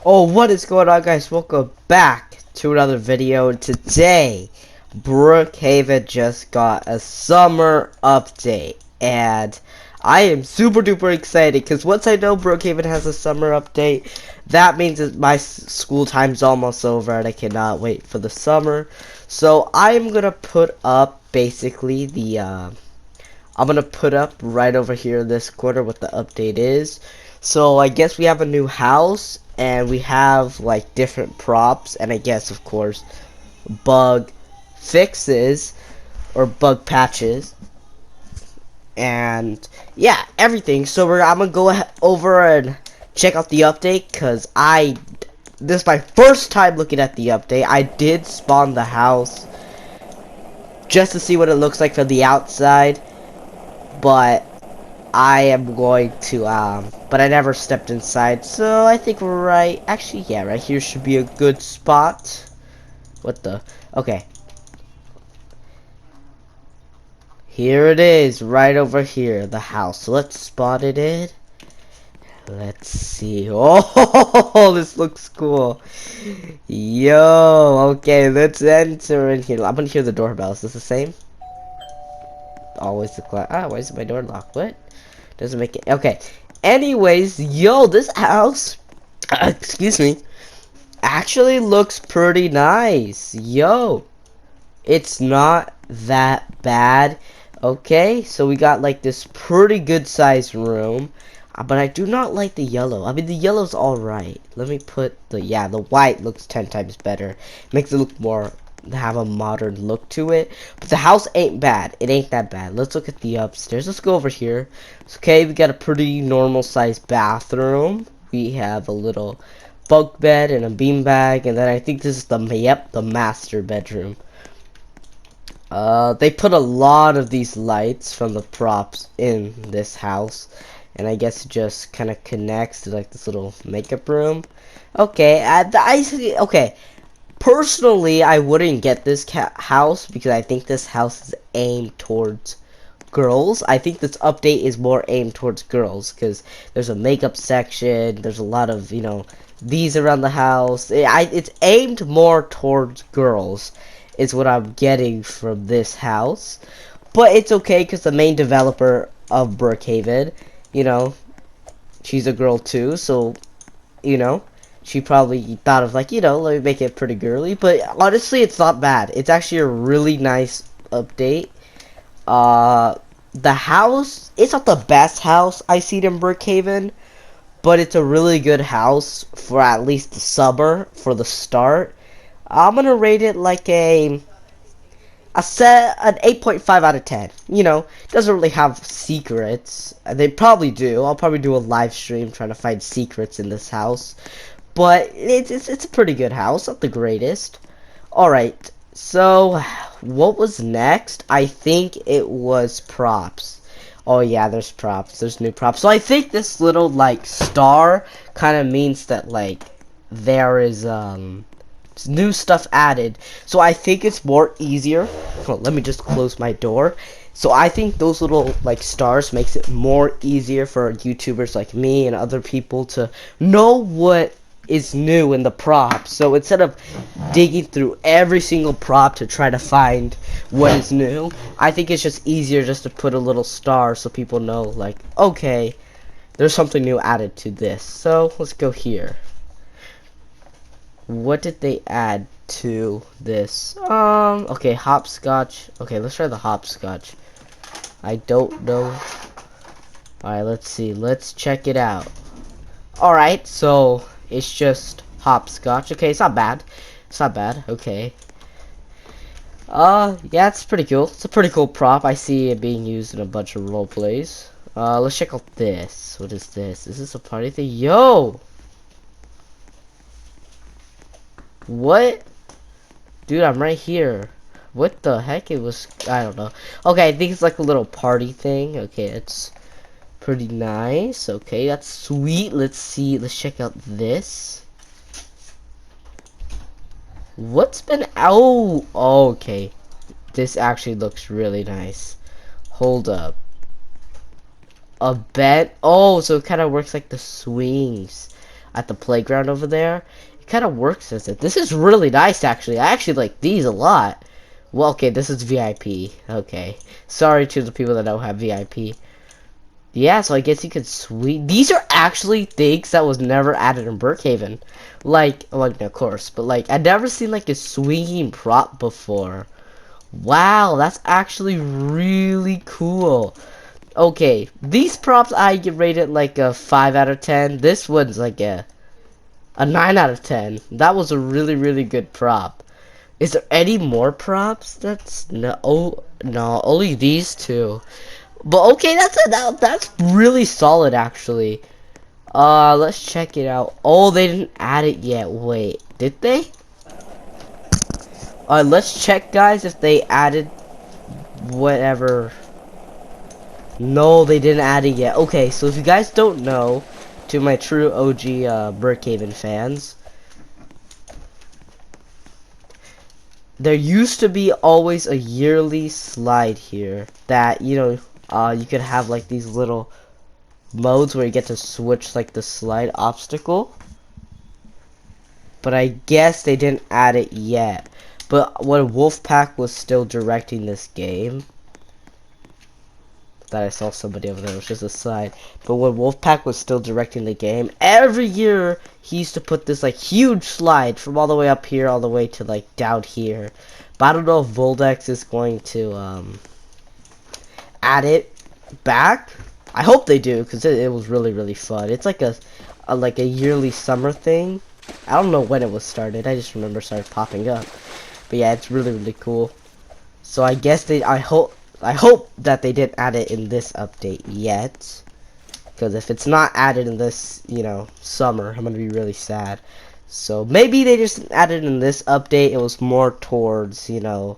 Oh, what is going on, guys? Welcome back to another video. Today, Brookhaven just got a summer update, and I am super duper excited because once I know Brookhaven has a summer update, that means that my school time's almost over and I cannot wait for the summer. So I'm gonna put up basically I'm gonna put up right over here this quarter what the update is. So I guess we have a new house and we have like different props and I guess of course bug fixes or bug patches and yeah, everything. So I'm gonna go over and check out the update because this is my first time looking at the update. I did spawn the house just to see what it looks like from the outside, but I am going to, but I never stepped inside, so I think we're right. Actually, yeah, right here should be a good spot. What the? Okay. Here it is, right over here, the house. So let's spot it in. Let's see. Oh, this looks cool. Yo, okay, let's enter in here. I'm gonna hear the doorbell. Is this the same? Always the clock. Ah, why is my door locked? What? Doesn't make it. Okay. Anyways, yo, this house, excuse me, actually looks pretty nice. Yo, it's not that bad. Okay, so we got like this pretty good sized room. But I do not like the yellow. I mean, the yellow's alright. Let me put the white looks 10 times better. Makes it look more, have a modern look to it. But the house ain't bad. It ain't that bad. Let's look at the upstairs. Let's go over here. Okay, we got a pretty normal sized bathroom. We have a little bunk bed and a beanbag. And then I think this is the master bedroom. They put a lot of these lights from the props in this house. And I guess it just kind of connects to like this little makeup room. Okay, okay. Personally, I wouldn't get this house because I think this house is aimed towards girls. I think this update is more aimed towards girls because there's a makeup section. There's a lot of, these around the house. It's aimed more towards girls is what I'm getting from this house. But it's okay because the main developer of Brookhaven, she's a girl too, so, she probably thought of like, let me make it pretty girly, but honestly, it's not bad. It's actually a really nice update. The house, it's not the best house I see in Brookhaven, but it's a really good house for at least the summer, for the start. I'm gonna rate it like an 8.5 out of 10. Doesn't really have secrets. They probably do. I'll probably do a live stream trying to find secrets in this house. But it's a pretty good house, not the greatest. Alright, so what was next? I think it was props. Oh yeah, there's props. There's new props. So I think this little like star kind of means that like there is new stuff added. So I think it's more easier. Well, let me just close my door. So I think those little like stars makes it more easier for YouTubers like me and other people to know what is new in the prop. So instead of digging through every single prop to try to find what is new, I think it's just easier just to put a little star so people know like, okay, there's something new added to this. So let's go here. What did they add to this? Okay, hopscotch. Okay, let's try the hopscotch. I don't know. Alright, let's see. Let's check it out. Alright, so it's just hopscotch. Okay, it's not bad. It's not bad. Okay. Yeah, it's pretty cool. It's a pretty cool prop. I see it being used in a bunch of role plays. Let's check out this. What is this? Is this a party thing? Yo! What? Dude, I'm right here. What the heck? It was, I don't know. Okay, I think it's like a little party thing. Okay, it's pretty nice. Okay, that's sweet. Let's see. Let's check out this. What's been, oh, okay. This actually looks really nice. Hold up. A bed. Oh, so it kind of works like the swings. at the playground over there. It kind of works as it. This is really nice, actually. I actually like these a lot. Well, okay, this is VIP. Okay. Sorry to the people that don't have VIP. Yeah, so I guess you could swing. These are actually things that was never added in Brookhaven. Like, well, of course, but like, I'd never seen like a swinging prop before. Wow, that's actually really cool. Okay, these props I get rated like a 5 out of 10. This one's like a 9 out of 10. That was a really, really good prop. Is there any more props? That's no, oh, no, only these two. But okay, that's really solid actually. Let's check it out. Oh, they didn't add it yet. Wait, did they? Let's check, guys, if they added whatever. No, they didn't add it yet. Okay, so if you guys don't know, to my true OG Brookhaven fans, there used to be always a yearly slide here that, you know, you could have like these little modes where you get to switch like the slide obstacle. But I guess they didn't add it yet. But when Wolfpack was still directing this game, that I saw somebody over there, it was just a slide. But when Wolfpack was still directing the game, every year he used to put this like huge slide from all the way up here all the way to like down here. But I don't know if Voldex is going to add it back. I hope they do, because it was really, really fun. It's like a yearly summer thing. I don't know when it was started. I just remember it started popping up. But yeah, it's really, really cool. So I guess I hope that they didn't add it in this update yet. Because if it's not added in this, you know, summer, I'm gonna be really sad. So maybe they just added in this update. It was more towards, you know,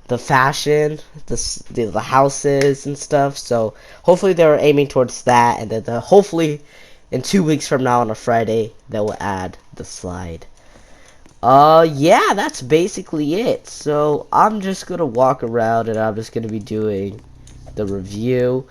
the fashion, the houses and stuff. So hopefully they were aiming towards that, and then hopefully in 2 weeks from now on a Friday they will add the slide. Yeah, that's basically it. So I'm just gonna walk around and I'm just gonna be doing the review.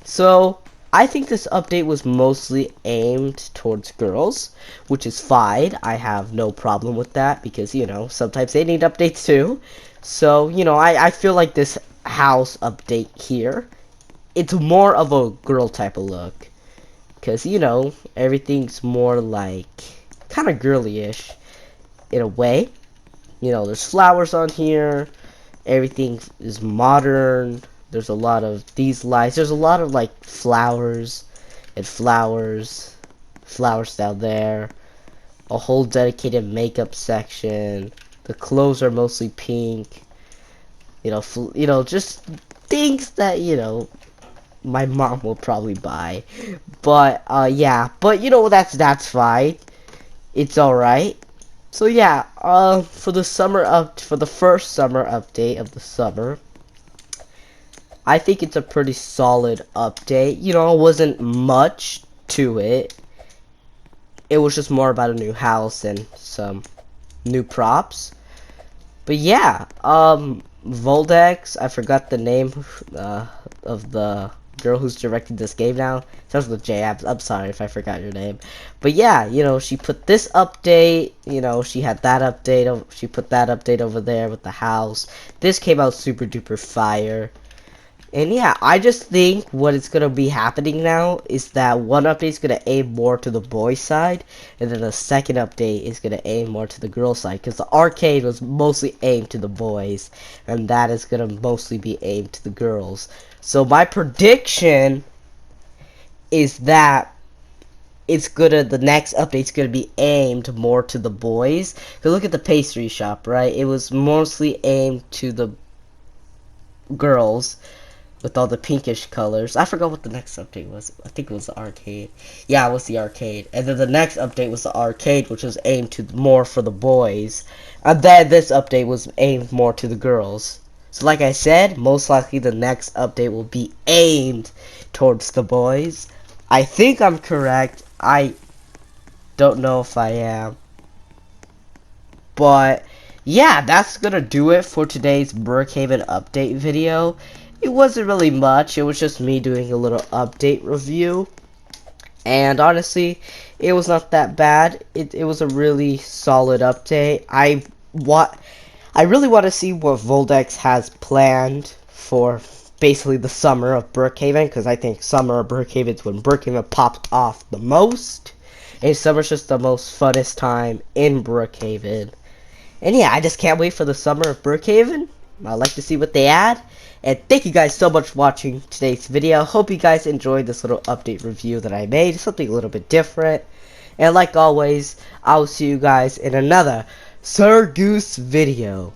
So I think this update was mostly aimed towards girls, which is fine. I have no problem with that because, you know, sometimes they need updates too. So, you know, I feel like this house update here, it's more of a girl type of look. Because, you know, everything's more like kind of girly-ish in a way. You know, there's flowers on here. Everything is modern. There's a lot of these lights. There's a lot of like flowers and flowers down there. A whole dedicated makeup section. The clothes are mostly pink. You know, just things that, you know, my mom will probably buy. But yeah, but you know, that's fine. It's all right. So yeah, for the first summer update of the summer, I think it's a pretty solid update. You know, it wasn't much to it. It was just more about a new house and some new props. But yeah, Voldex, I forgot the name of the girl who's directing this game now. Starts with J. I'm sorry if I forgot your name. But yeah, you know, she put this update, you know, she had that update, she put that update over there with the house. This came out super duper fire. And yeah, I just think what is going to be happening now is that one update is going to aim more to the boy side, and then the second update is going to aim more to the girl side, because the arcade was mostly aimed to the boys, and that is going to mostly be aimed to the girls. So my prediction is that the next update's gonna be aimed more to the boys. Cause look at the pastry shop, right? It was mostly aimed to the girls with all the pinkish colors. I forgot what the next update was. I think it was the arcade. Yeah, it was the arcade. And then the next update was the arcade, which was aimed to more for the boys. And then this update was aimed more to the girls. So like I said, most likely the next update will be aimed towards the boys. I think I'm correct. I don't know if I am. But yeah, that's gonna do it for today's Brookhaven update video. It wasn't really much. It was just me doing a little update review. And honestly, it was not that bad. It was a really solid update. I really want to see what Voldex has planned for basically the summer of Brookhaven, because I think summer of Brookhaven is when Brookhaven pops off the most. And summer's just the most funnest time in Brookhaven. And yeah, I just can't wait for the summer of Brookhaven. I'd like to see what they add. And thank you guys so much for watching today's video. Hope you guys enjoyed this little update review that I made. Something a little bit different. And like always, I will see you guys in another Sir Goose video.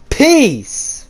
Peace!